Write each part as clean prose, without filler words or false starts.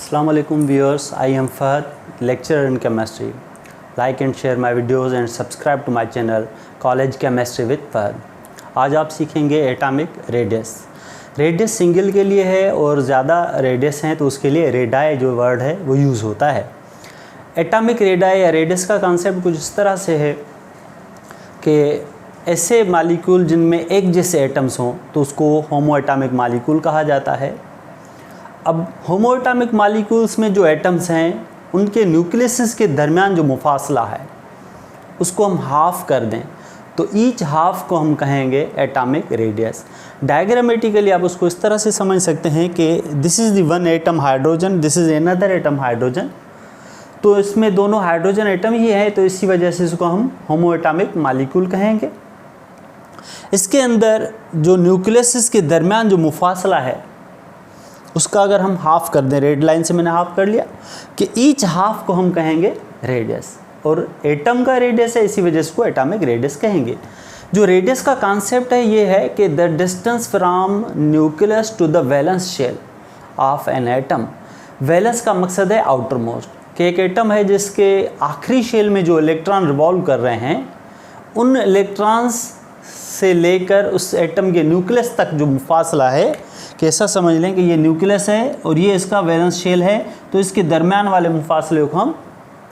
Assalamu alaikum viewers, I am Fahad, lecturer in chemistry. Like and share my videos and subscribe to my channel College Chemistry with Fahad. आज आप सीखेंगे atomic radius. Radius single के लिए है और ज़्यादा radius हैं तो उसके लिए रेडाई जो वर्ड है वो यूज़ होता है। एटॉमिक रेडाई या रेडियस का कॉन्सेप्ट कुछ इस तरह से है कि ऐसे मालिक्यूल जिनमें एक जैसे एटम्स हों तो उसको होमो एटॉमिक मालिक्यूल कहा जाता है। अब होमो एटॉमिक मालिक्यूल्स में जो एटम्स हैं उनके न्यूक्लियस के दरमियान जो मुफासला है उसको हम हाफ़ कर दें तो ईच हाफ को हम कहेंगे एटॉमिक रेडियस। डायग्रामेटिकली आप उसको इस तरह से समझ सकते हैं कि this is the one atom hydrogen, this is another atom hydrogen. तो इसमें दोनों हाइड्रोजन एटम ही है तो इसी वजह से इसको हम होमो एटॉमिक मालिक्यूल कहेंगे। इसके अंदर जो न्यूक्लियस के दरमियान जो मुफासला है उसका अगर हम हाफ़ कर दें, रेड लाइन से मैंने हाफ़ कर लिया कि ईच हाफ को हम कहेंगे रेडियस और एटम का रेडियस है इसी वजह से इसको एटॉमिक रेडियस कहेंगे। जो रेडियस का कॉन्सेप्ट है ये है कि the distance from nucleus to the valence shell of an atom. Valence का मकसद है आउटर मोस्ट, कि एक एटम है जिसके आखिरी शेल में जो इलेक्ट्रॉन रिवॉल्व कर रहे हैं उन इलेक्ट्रॉन्स से लेकर उस एटम के न्यूक्लियस तक जो फासला है कि ऐसा समझ लें कि ये न्यूक्लियस है और ये इसका वैलेंस शेल है तो इसके दरमियान वाले मुफासले को हम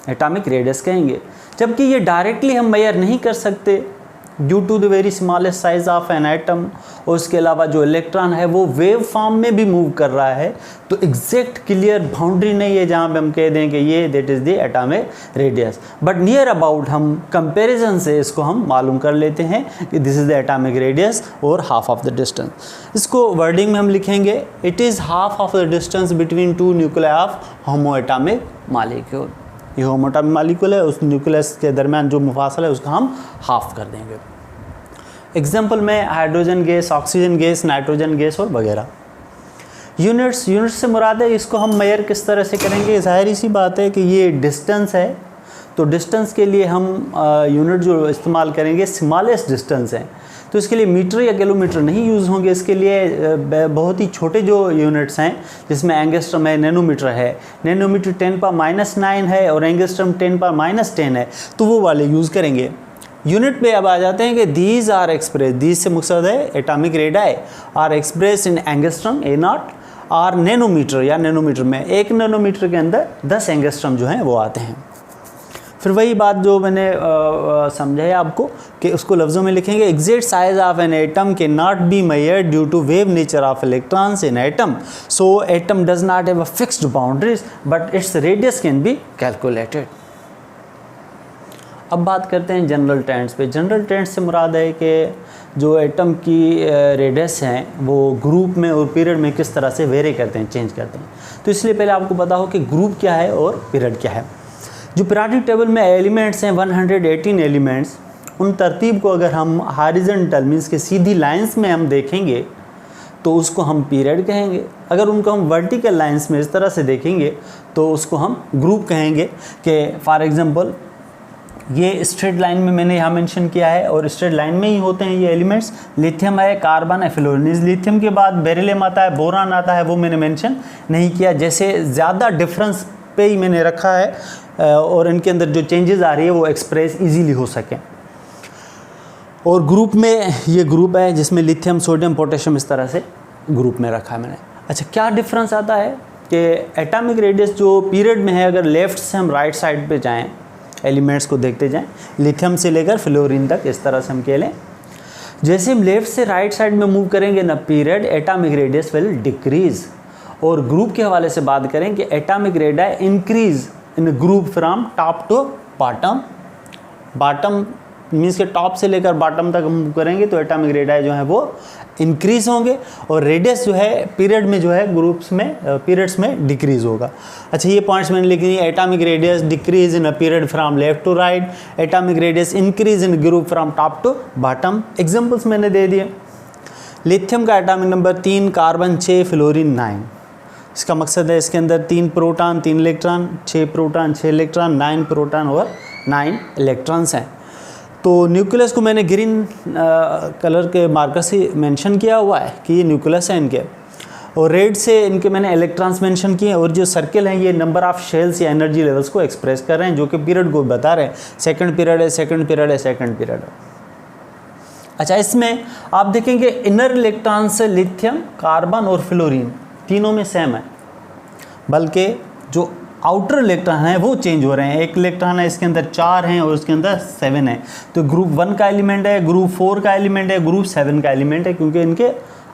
एटॉमिक रेडियस कहेंगे। जबकि ये डायरेक्टली हम मेजर नहीं कर सकते due to the very smallest size of an atom और उसके अलावा जो इलेक्ट्रॉन है वो वेव फॉर्म में भी मूव कर रहा है तो एग्जैक्ट क्लियर बाउंड्री नहीं है जहाँ पे हम कह दें कि ये that is the atomic radius, but near about हम कंपैरिजन से इसको हम मालूम कर लेते हैं कि this is the atomic radius और हाफ ऑफ द डिस्टेंस। इसको वर्डिंग में हम लिखेंगे it is half of the distance between two nuclei of homo atomic molecule. ये होमो एटॉमिक मालिक्यूल है उस न्यूक्लियस के दरमियान जो मुफासला है उसका हम हाफ कर देंगे। एग्जाम्पल में hydrogen gas, oxygen gas, nitrogen gas और वगैरह। यूनिट्स से मुराद है इसको हम मेजर किस तरह से करेंगे। ज़ाहिर सी बात है कि ये डिस्टेंस है तो डिस्टेंस के लिए हम यूनिट जो इस्तेमाल करेंगे स्मॉलेस्ट डिस्टेंस है तो इसके लिए मीटर या किलोमीटर नहीं यूज़ होंगे। इसके लिए बहुत ही छोटे जो यूनिट्स हैं जिसमें एंगस्ट्रम है, नैनोमीटर है, नैनोमीटर 10⁻⁹ है और एंगस्ट्रम 10⁻⁻10 है तो वो वाले यूज़ करेंगे। यूनिट पे अब आ जाते हैं कि दीज आर एक्सप्रेस, दीज से मकसद है atomic radii, are expressed in angstrom A0 और नैनोमीटर या नैनोमीटर में 1 नैनोमीटर के अंदर 10 एंगस्ट्रम जो हैं वो आते हैं। फिर वही बात जो मैंने समझाया आपको कि उसको लफ्ज़ों में लिखेंगे exact size of an atom के not be measured due to wave nature of electrons in atom, so atom does not have a fixed boundaries but its radius can be calculated. अब बात करते हैं जनरल ट्रेंड्स पे। General trends से मुराद है कि जो एटम की रेडियस हैं वो ग्रुप में और पीरियड में किस तरह से वेरी करते हैं, चेंज करते हैं। तो इसलिए पहले आपको पता हो कि ग्रुप क्या है और पीरियड क्या है। जो पीरियोडिक टेबल में एलिमेंट्स हैं 118 एलिमेंट्स, उन तरतीब को अगर हम हॉरिजॉन्टल मींस के सीधी लाइंस में हम देखेंगे तो उसको हम पीरियड कहेंगे। अगर उनको हम वर्टिकल लाइंस में इस तरह से देखेंगे तो उसको हम ग्रुप कहेंगे। कि फॉर एग्जांपल ये स्ट्रेट लाइन में मैंने यहाँ मेंशन किया है और स्ट्रेट लाइन में ही होते हैं ये एलिमेंट्स। लिथियम है, कार्बन है, फ्लोरीन। लिथियम के बाद बेरिलियम आता है, बोरान आता है, वो मैंने मेंशन नहीं किया। जैसे ज़्यादा डिफरेंस पे ही मैंने रखा है और इनके अंदर जो चेंजेस आ रही है वो एक्सप्रेस इजीली हो सके। और ग्रुप में ये ग्रुप है जिसमें लिथियम, सोडियम, पोटेशियम इस तरह से ग्रुप में रखा है मैंने। अच्छा, क्या डिफरेंस आता है कि एटॉमिक रेडियस जो पीरियड में है अगर लेफ़्ट से हम राइट साइड पे जाएं, एलिमेंट्स को देखते जाएं, लिथियम से लेकर फ्लोरीन तक इस तरह से हम कह लें। जैसे हम लेफ़्ट से राइट साइड में मूव करेंगे ना period, atomic radius will decrease. और ग्रुप के हवाले से बात करें कि atomic radii increase in group from top to bottom. Bottom means के टॉप से लेकर बॉटम तक हम करेंगे तो एटॉमिक रेडाई जो है वो इंक्रीज होंगे और रेडियस जो है पीरियड में जो है ग्रुप्स में पीरियड्स में डिक्रीज होगा। अच्छा, ये पॉइंट्स मैंने लिख दिए। Atomic radius decrease in a period from left to right, atomic radius increase in group from top to bottom. Examples मैंने दे दिए। लिथियम का एटॉमिक नंबर 3, कार्बन 6, फ्लोरीन 9। इसका मकसद है इसके अंदर 3 proton 3 electron, 6 proton 6 electron, 9 proton और 9 इलेक्ट्रॉन्स हैं। तो न्यूक्लियस को मैंने ग्रीन कलर के मार्कर से मेंशन किया हुआ है कि ये न्यूक्लियस है इनके। और रेड से इनके मैंने इलेक्ट्रॉन्स मेंशन किए, और जो सर्किल हैं ये नंबर ऑफ शेल्स या एनर्जी लेवल्स को एक्सप्रेस कर रहे हैं, जो कि पीरियड को बता रहे हैं, सेकंड पीरियड है, सेकंड पीरियड है, सेकंड पीरियड है। अच्छा, इसमें आप देखेंगे इनर इलेक्ट्रॉन से लिथियम, कार्बन और फ्लोरीन तीनों में सेम है, बल्कि जो आउटर इलेक्ट्रॉन है वो चेंज हो रहे हैं। एक इलेक्ट्रॉन है इसके अंदर 4 हैं और उसके अंदर 7 है, तो ग्रुप 1 का एलिमेंट है, ग्रुप 4 का एलिमेंट है, ग्रुप 7 का एलिमेंट है, क्योंकि इनके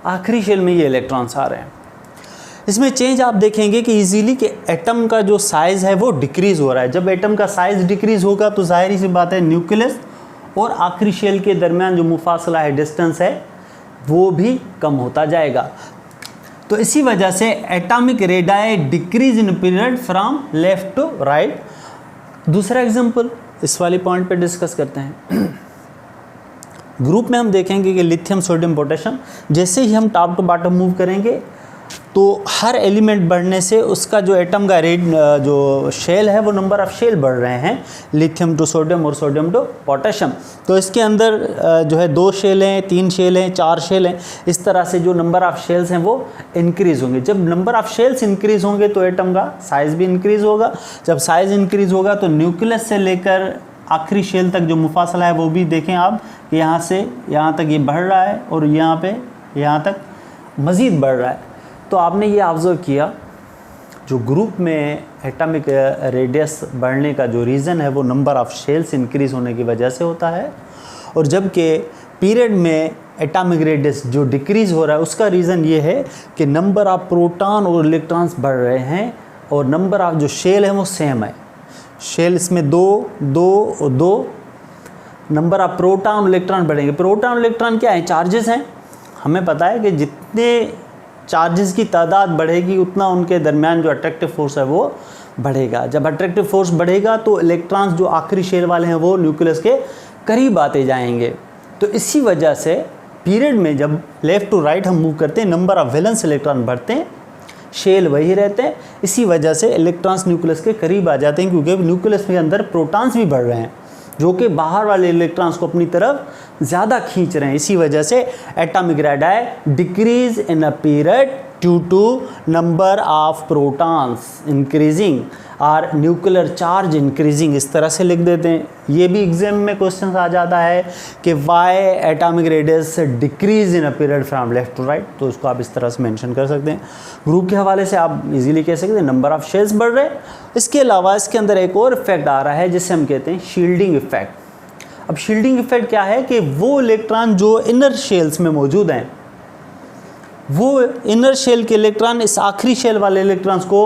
आखिरी शेल में ये इलेक्ट्रॉन्स आ रहे हैं। इसमें चेंज आप देखेंगे कि इजीली कि एटम का जो साइज़ है वो डिक्रीज़ हो रहा है। जब एटम का साइज़ डिक्रीज़ होगा तो जाहिर सी बात है न्यूक्लियस और आखिरी शेल के दरमियान जो मुफासला है, डिस्टेंस है, वो भी कम होता जाएगा। तो इसी वजह से atomic radii decrease in period from left to right. दूसरा एग्जांपल इस वाले पॉइंट पे डिस्कस करते हैं। ग्रुप में हम देखेंगे कि लिथियम, सोडियम, पोटेशियम, जैसे ही हम टॉप टू बॉटम मूव करेंगे तो हर एलिमेंट बढ़ने से उसका जो एटम का जो शेल है वो नंबर ऑफ शेल बढ़ रहे हैं, लिथियम टू सोडियम और सोडियम टू पोटेशियम। तो इसके अंदर जो है 2 शेल हैं, 3 शेल हैं, 4 शेल हैं, इस तरह से जो नंबर ऑफ शेल्स हैं वो इंक्रीज़ होंगे। जब नंबर ऑफ शेल्स इंक्रीज़ होंगे तो एटम का साइज़ भी इंक्रीज़ होगा। जब साइज़ इंक्रीज़ होगा तो न्यूक्लियस से लेकर आखिरी शेल तक जो मुफासला है वो भी देखें आप कि यहाँ से यहाँ तक ये बढ़ रहा है और यहाँ पे यहाँ तक मज़ीद बढ़ रहा है। तो आपने ये ऑब्ज़र्व किया, जो ग्रुप में एटॉमिक रेडियस बढ़ने का जो रीज़न है वो नंबर ऑफ शेल्स इंक्रीज़ होने की वजह से होता है, और जबकि पीरियड में एटॉमिक रेडियस जो डिक्रीज़ हो रहा है उसका रीज़न ये है कि नंबर ऑफ प्रोटॉन और इलेक्ट्रॉन्स बढ़ रहे हैं और नंबर ऑफ जो शेल है वो सेम है। शेल इसमें 2 2 और 2, नंबर ऑफ प्रोटॉन और इलेक्ट्रॉन बढ़ेंगे। प्रोटॉन और इलेक्ट्रॉन क्या है? चार्जेस हैं। हमें पता है कि जितने चार्जेस की तादाद बढ़ेगी उतना उनके दरमियान जो अट्रैक्टिव फोर्स है वो बढ़ेगा। जब अट्रैक्टिव फोर्स बढ़ेगा तो इलेक्ट्रॉन्स जो आखिरी शेल वाले हैं वो न्यूक्लियस के करीब आते जाएंगे। तो इसी वजह से पीरियड में जब लेफ़्ट टू राइट हम मूव करते हैं, नंबर ऑफ वैलेंस इलेक्ट्रॉन बढ़ते हैं, शेल वही रहते हैं। इसी वजह से इलेक्ट्रॉन्स न्यूक्लियस के करीब आ जाते हैं, क्योंकि न्यूक्लियस के अंदर प्रोटॉन्स भी बढ़ रहे हैं जो कि बाहर वाले इलेक्ट्रॉन्स को अपनी तरफ ज़्यादा खींच रहे हैं। इसी वजह से atomic radii decrease in a period due to number of protons increasing और न्यूक्लियर चार्ज इंक्रीजिंग, इस तरह से लिख देते हैं। ये भी एग्जाम में क्वेश्चन आ जाता है कि why atomic radius decrease in a period from left to right, तो उसको आप इस तरह से मेंशन कर सकते हैं। ग्रुप के हवाले से आप इजीली कह सकते हैं नंबर ऑफ शेल्स बढ़ रहे हैं। इसके अलावा इसके अंदर एक और इफेक्ट आ रहा है जिसे हम कहते हैं शील्डिंग इफेक्ट। अब शील्डिंग इफेक्ट क्या है कि वो इलेक्ट्रॉन जो इनर शेल्स में मौजूद हैं, वो इनर शेल के इलेक्ट्रॉन इस आखिरी शेल वाले इलेक्ट्रॉन्स को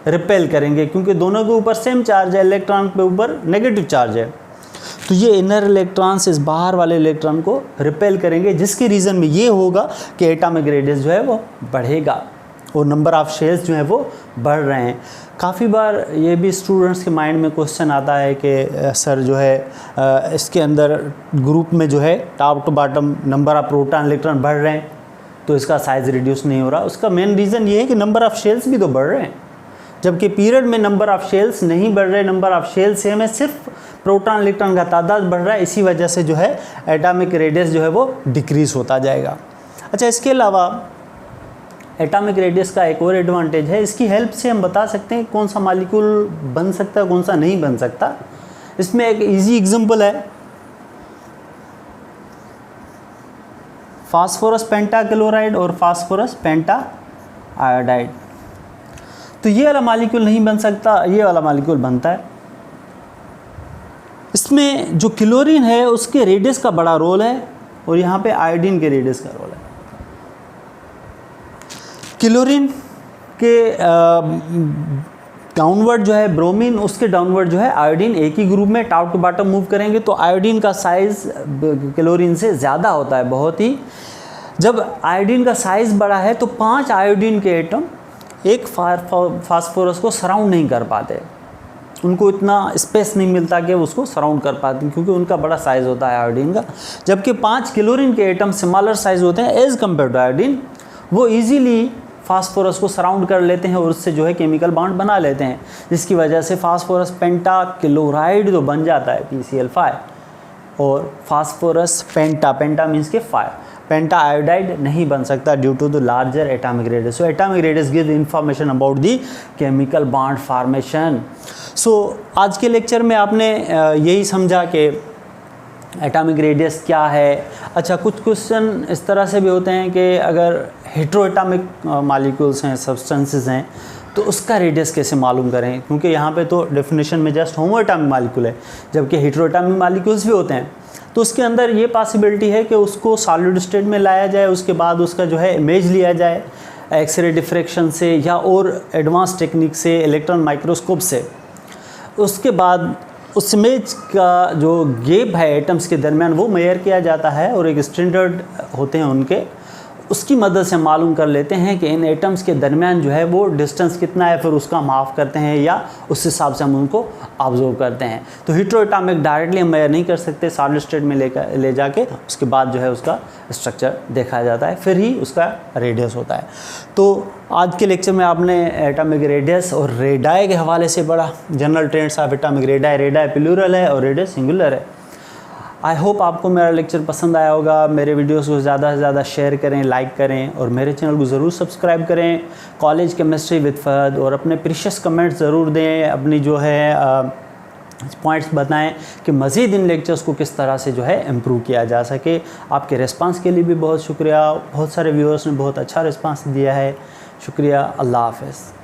रिपेल करेंगे, क्योंकि दोनों के ऊपर सेम चार्ज है, इलेक्ट्रॉन के ऊपर नेगेटिव चार्ज है। तो ये इनर इलेक्ट्रॉन्स इस बाहर वाले इलेक्ट्रॉन को रिपेल करेंगे, जिसके रीज़न में ये होगा कि एटॉमिक रेडियस जो है वो बढ़ेगा और नंबर ऑफ शेल्स जो है वो बढ़ रहे हैं। काफ़ी बार ये भी स्टूडेंट्स के माइंड में क्वेश्चन आता है कि सर जो है इसके अंदर ग्रुप में जो है top to bottom number of proton electron बढ़ रहे हैं तो इसका साइज़ रिड्यूस नहीं हो रहा। उसका मेन रीज़न ये है कि नंबर ऑफ़ शेल्स भी तो बढ़ रहे हैं, जबकि पीरियड में नंबर ऑफ़ शेल्स नहीं बढ़ रहे, नंबर ऑफ़ शेल्स सेम है, सिर्फ प्रोटॉन इलेक्ट्रॉन का तादाद बढ़ रहा है। इसी वजह से जो है एटॉमिक रेडियस जो है वो डिक्रीज़ होता जाएगा। अच्छा, इसके अलावा एटॉमिक रेडियस का एक और एडवांटेज है, इसकी हेल्प से हम बता सकते हैं कौन सा मॉलिक्यूल बन सकता है, कौन सा नहीं बन सकता। इसमें एक इजी एग्जांपल है, फास्फोरस पेंटाक्लोराइड और फास्फोरस पेंटा आयोडाइड। तो ये वाला मॉलिक्यूल नहीं बन सकता, ये वाला मॉलिक्यूल बनता है। इसमें जो क्लोरीन है उसके रेडियस का बड़ा रोल है और यहाँ पे आयोडीन के रेडियस का रोल है। क्लोरीन के डाउनवर्ड जो है ब्रोमीन, उसके डाउनवर्ड जो है आयोडीन, एक ही ग्रुप में टॉप टू बॉटम मूव करेंगे तो आयोडीन का साइज़ क्लोरीन से ज़्यादा होता है बहुत ही। जब आयोडीन का साइज़ बड़ा है तो 5 आयोडीन के एटम एक फास्फोरस को सराउंड नहीं कर पाते, उनको इतना स्पेस नहीं मिलता कि उसको सराउंड कर पाते, क्योंकि उनका बड़ा साइज़ होता है आयोडीन का। जबकि 5 क्लोरीन के एटम स्मॉलर साइज़ होते हैं एज़ कम्पेयर टू आयोडीन, वो ईजीली फास्फोरस को सराउंड कर लेते हैं और उससे जो है केमिकल बॉन्ड बना लेते हैं, जिसकी वजह से फास्फोरस पेंटाक्लोराइड जो बन जाता है PCl5, और फास्फोरस पेंटा मीन्स के 5 पेंटा आयोडाइड नहीं बन सकता due to the larger atomic radius. So atomic radius give information about the chemical bond formation. So आज के लेक्चर में आपने यही समझा कि एटॉमिक रेडियस क्या है। अच्छा, कुछ क्वेश्चन इस तरह से भी होते हैं कि अगर हेट्रो एटॉमिक मॉलिक्यूल्स हैं, सब्सटेंसेस हैं, तो उसका रेडियस कैसे मालूम करें, क्योंकि यहाँ पे तो डेफिनेशन में जस्ट होमो एटॉमिक मॉलिक्यूल है, जबकि हेट्रो एटॉमिक मॉलिक्यूल्स भी होते हैं। तो उसके अंदर ये पॉसिबिलिटी है कि उसको सॉलिड स्टेट में लाया जाए, उसके बाद उसका जो है इमेज लिया जाए एक्सरे डिफ्रैक्शन से या और एडवांस टेक्निक से, इलेक्ट्रॉन माइक्रोस्कोप से। उसके बाद उस इमेज का जो गैप है एटम्स के दरमियान वो मेजर किया जाता है और एक स्टैंडर्ड होते हैं उनके, उसकी मदद से मालूम कर लेते हैं कि इन एटम्स के दरमियान जो है वो डिस्टेंस कितना है, फिर उसका माफ़ करते हैं या उस हिसाब से हम उनको ऑब्जर्व करते हैं। तो हेट्रो एटॉमिक डायरेक्टली हम मेजर नहीं कर सकते, सॉलिड स्टेट में ले जाके उसके बाद जो है उसका स्ट्रक्चर देखा जाता है, फिर ही उसका रेडियस होता है। तो आज के लेक्चर में आपने एटॉमिक रेडियस और रेडाई के हवाले से पढ़ा। General trends of atomic radii, radii plural है और रेडियस सिंगुलर है। आई होप आपको मेरा लेक्चर पसंद आया होगा। मेरे वीडियोस को ज़्यादा से ज़्यादा शेयर करें, लाइक करें और मेरे चैनल को ज़रूर सब्सक्राइब करें, कॉलेज केमिस्ट्री विद फहद, और अपने प्रीशियस कमेंट्स ज़रूर दें, अपनी जो है पॉइंट्स बताएं कि मज़ीद इन लेक्चर्स को किस तरह से जो है इम्प्रूव किया जा सके। आपके रिस्पांस के लिए भी बहुत शुक्रिया। बहुत सारे व्यूअर्स ने बहुत अच्छा रिस्पांस दिया है, शुक्रिया। अल्लाह हाफ़िज़।